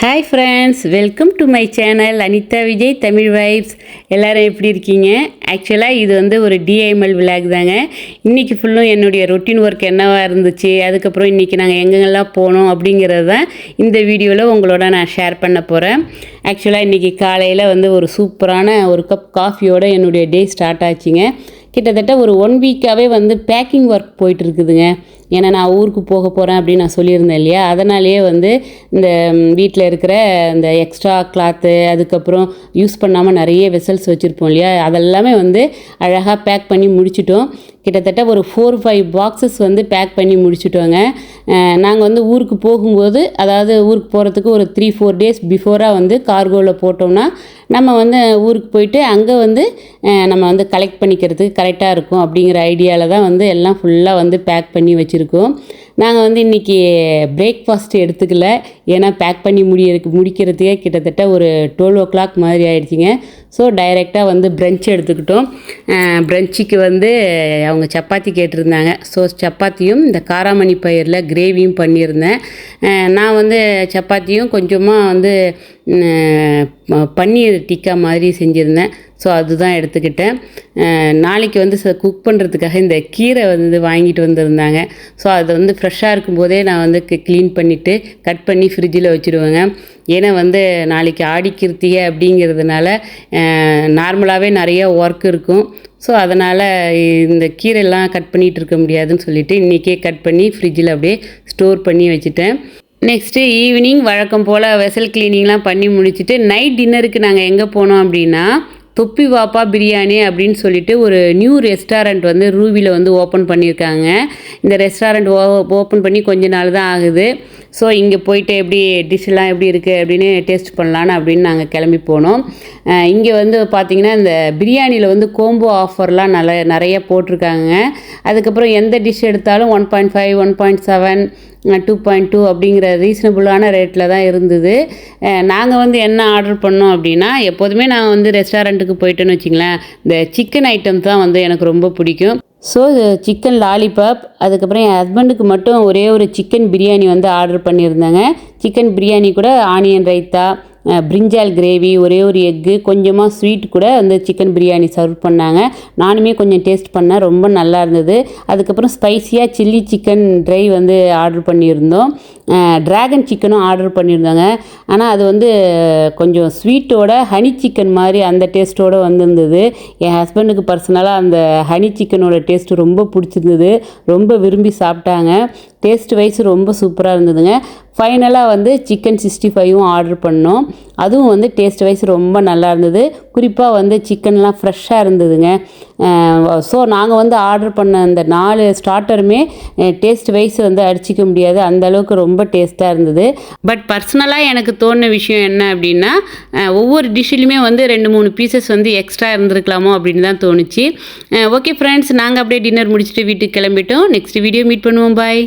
Hi friends, welcome to my channel Anitha Vijay Tamil vibes. எல்லோரும் எப்படி இருக்கீங்க? ஆக்சுவலாக இது வந்து ஒரு டிஐஎம்எல் விளாக் தாங்க. இன்றைக்கி ஃபுல்லும் என்னுடைய ரொட்டீன் ஒர்க் என்னவாக இருந்துச்சு, அதுக்கப்புறம் இன்றைக்கி நாங்கள் எங்கெங்கெல்லாம் போனோம் அப்படிங்கிறது தான் இந்த வீடியோவில் உங்களோட நான் ஷேர் பண்ண போகிறேன். ஆக்சுவலாக இன்றைக்கி காலையில் வந்து ஒரு சூப்பரான ஒரு கப் காஃபியோடு என்னுடைய டே ஸ்டார்ட் ஆச்சுங்க. கிட்டத்தட்ட ஒரு 1 வீக்காகவே வந்து பேக்கிங் ஒர்க் போயிட்டுருக்குதுங்க. ஏன்னா நான் ஊருக்கு போக போகிறேன் அப்படின்னு நான் சொல்லியிருந்தேன் இல்லையா, அதனாலேயே வந்து இந்த வீட்டில் இருக்கிற இந்த எக்ஸ்ட்ரா கிளாத்து, அதுக்கப்புறம் யூஸ் பண்ணாமல் நிறைய வெசல்ஸ் வச்சுருப்போம் இல்லையா, அதெல்லாமே வந்து அழகாக பேக் பண்ணி முடிச்சிட்டோம். கிட்டத்தட்ட ஒரு 4-5 பாக்ஸஸ் வந்து பேக் பண்ணி முடிச்சிட்டோங்க. நாங்கள் வந்து ஊருக்கு போகும்போது, அதாவது ஊருக்கு போகிறதுக்கு ஒரு 3-4 டேஸ் பிஃபோராக வந்து கார்கோவில் போட்டோம்னா நம்ம வந்து ஊருக்கு போயிட்டு அங்கே வந்து நம்ம வந்து கலெக்ட் பண்ணிக்கிறதுக்கு கரெக்டாக இருக்கும் அப்படிங்கிற ஐடியாவில் தான் வந்து எல்லாம் ஃபுல்லாக வந்து பேக் பண்ணி வச்சுருக்கோம். நாங்கள் வந்து இன்றைக்கி பிரேக்ஃபாஸ்ட்டு எடுத்துக்கல, ஏன்னா பேக் பண்ணி முடிக்கிறதுக்கே கிட்டத்தட்ட ஒரு 12 o'clock மாதிரி ஆகிடுச்சிங்க. ஸோ டைரெக்டாக வந்து பிரஞ்ச் எடுத்துக்கிட்டோம். பிரஞ்சுக்கு வந்து அவங்க சப்பாத்தி கேட்டிருந்தாங்க. ஸோ சப்பாத்தியும் இந்த காராமணி பயிரில் கிரேவியும் பண்ணியிருந்தேன். நான் வந்து சப்பாத்தியும் கொஞ்சமாக வந்து பன்னீர் டிக்கா மாதிரி செஞ்சுருந்தேன். ஸோ அதுதான் எடுத்துக்கிட்டேன். நாளைக்கு வந்து குக் பண்ணுறதுக்காக இந்த கீரை வந்து வாங்கிட்டு வந்திருந்தாங்க. ஸோ அது வந்து ஃப்ரெஷ்ஷாக இருக்கும்போதே நான் வந்து க்ளீன் பண்ணிவிட்டு கட் பண்ணி ஃப்ரிட்ஜில் வச்சுருவேங்க. ஏன்னா வந்து நாளைக்கு ஆடி கிருத்திகை அப்படிங்கிறதுனால நார்மலாகவே நிறைய ஒர்க் இருக்கும். ஸோ அதனால் இந்த கீரையெல்லாம் கட் பண்ணிகிட்டு இருக்க முடியாதுன்னு சொல்லிவிட்டு இன்றைக்கே கட் பண்ணி ஃப்ரிட்ஜில் அப்படியே ஸ்டோர் பண்ணி வச்சுட்டேன். நெக்ஸ்ட்டு ஈவினிங் வழக்கம் போல் வெசல் க்ளீனிங்லாம் பண்ணி முடிச்சுட்டு நைட் டின்னருக்கு நாங்கள் எங்கே போனோம் அப்படின்னா, தொப்பி வாப்பா பிரியாணி அப்படின்னு சொல்லிட்டு ஒரு நியூ ரெஸ்டாரண்ட் வந்து ரூபியில் வந்து ஓப்பன் பண்ணியிருக்காங்க. இந்த ரெஸ்டாரண்ட் ஓப்பன் பண்ணி கொஞ்ச நாள் தான் ஆகுது. ஸோ இங்கே போயிட்டு எப்படி டிஷ்ஷெல்லாம் எப்படி இருக்குது அப்படின்னு டேஸ்ட் பண்ணலான்னு அப்படின்னு நாங்கள் கிளம்பி போனோம். இங்கே வந்து பார்த்திங்கன்னா இந்த பிரியாணியில் வந்து கோம்போ ஆஃபர்லாம் நிறைய போட்டிருக்காங்க. அதுக்கப்புறம் எந்த டிஷ் எடுத்தாலும் 1.5, 1.7, 2.2 அப்படிங்கிற ரீசனபுளான ரேட்டில் தான் இருந்தது. நாங்கள் வந்து என்ன ஆர்டர் பண்ணோம் அப்படின்னா, எப்போதுமே நான் வந்து ரெஸ்டாரண்ட்டுக்கு போயிட்டேன்னு வச்சிங்களேன், இந்த சிக்கன் ஐட்டம் தான் வந்து எனக்கு ரொம்ப பிடிக்கும். ஸோ சிக்கன் லாலிபாப், அதுக்கப்புறம் என் ஹஸ்பண்டுக்கு மட்டும் ஒரே ஒரு சிக்கன் பிரியாணி வந்து ஆர்டர் பண்ணியிருந்தாங்க. சிக்கன் பிரியாணி கூட ஆனியன் ரைத்தா, பிரிஞ்சால் கிரேவி, ஒரே ஒரு எக்கு, கொஞ்சமாக ஸ்வீட் கூட வந்து சிக்கன் பிரியாணி சர்வ் பண்ணாங்க. நானுமே கொஞ்சம் டேஸ்ட் பண்ணேன், ரொம்ப நல்லா இருந்தது. அதுக்கப்புறம் ஸ்பைஸியாக சில்லி சிக்கன் ட்ரை வந்து ஆர்டர் பண்ணியிருந்தோம். ட்ராகன் சிக்கனும் ஆர்டர் பண்ணியிருந்தாங்க. ஆனால் அது வந்து கொஞ்சம் ஸ்வீட்டோட ஹனி சிக்கன் மாதிரி அந்த டேஸ்ட்டோடு வந்திருந்தது. என் ஹஸ்பண்டுக்கு பர்சனலாக அந்த ஹனி சிக்கனோட டேஸ்ட்டு ரொம்ப பிடிச்சிருந்தது, ரொம்ப விரும்பி சாப்பிட்டாங்க. டேஸ்ட் வைஸ் ரொம்ப சூப்பராக இருந்ததுங்க. ஃபைனலாக வந்து சிக்கன் 65ம் ஆர்டர் பண்ணோம். அதுவும் வந்து டேஸ்ட் வைஸ் ரொம்ப நல்லா இருந்தது. குறிப்பாக வந்து சிக்கன்லாம் ஃப்ரெஷ்ஷாக இருந்ததுங்க. ஸோ நாங்கள் வந்து ஆர்டர் பண்ண அந்த 4 ஸ்டார்டருமே டேஸ்ட் வைஸ் வந்து அடிச்சிக்க முடியாது, அந்தளவுக்கு ரொம்ப டேஸ்ட்டாக இருந்தது. பட் பர்சனலாக எனக்கு தோணுன விஷயம் என்ன அப்படின்னா, ஒவ்வொரு டிஷ்ஷிலுமே வந்து 2-3 பீசஸ் வந்து எக்ஸ்ட்ரா இருந்திருக்கலாமோ அப்படின்னு தான் தோணுச்சு. ஓகே ஃப்ரெண்ட்ஸ், நாங்கள் அப்படியே டின்னர் முடிச்சுட்டு வீட்டுக்கு கிளம்பிட்டோம். நெக்ஸ்ட் வீடியோ மீட் பண்ணுவோம். பாய்.